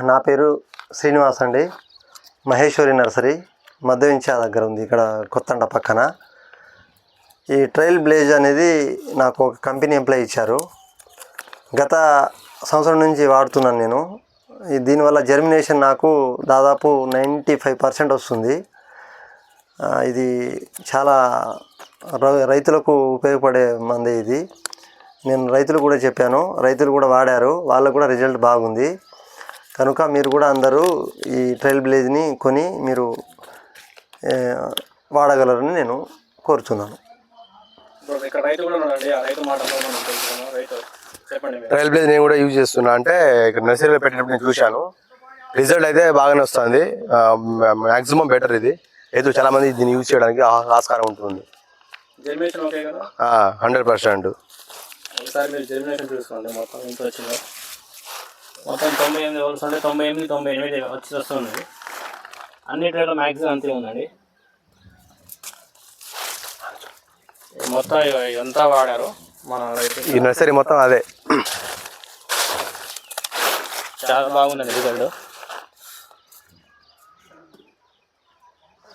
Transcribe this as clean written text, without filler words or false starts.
నా పేరు శ్రీనివాస్ అండి. మహేశ్వరి నర్సరీ మధ్యవించా దగ్గర ఉంది, ఇక్కడ కొత్తండ పక్కన. ఈ ట్రైల్ బ్లేజ్ అనేది నాకు ఒక కంపెనీ ఎంప్లాయ్ ఇచ్చారు. గత సంవత్సరం నుంచి వాడుతున్నాను నేను. దీనివల్ల జర్మినేషన్ నాకు దాదాపు 95% వస్తుంది. ఇది చాలా రైతులకు ఉపయోగపడే మంది ఇది. నేను రైతులు కూడా చెప్పాను, రైతులు కూడా వాడారు, వాళ్ళకు కూడా రిజల్ట్ బాగుంది. కనుక మీరు కూడా అందరూ ఈ ట్రైల్ బ్లేజ్ని కొని మీరు వాడగలరని నేను కోరుతున్నాను. ట్రైల్ బ్లేజ్ నేను కూడా యూజ్ చేస్తున్నా. అంటే ఇక్కడ నర్సరీలో పెట్టినప్పుడు నేను చూశాను, రిజల్ట్ అయితే బాగానే వస్తుంది. మ్యాక్సిమం బెటర్ ఇది. రైతులు చాలా మంది దీన్ని యూజ్ చేయడానికి ఆస్కారం ఉంటుంది. 100%. ఒకసారి మీరు జర్మినేషన్ చూసుకోండి. మొత్తం ఎంత వచ్చిందో, మొత్తం 98 వరకు అంటే 98 వస్తుంది. అన్నిటిలో మ్యాక్సిమం అంతే ఉందండి. మొత్తం ఎంత వాడారు మన ఈ నర్సరీ మొత్తం అదే. చాలా బాగుందండి రిజల్ట్.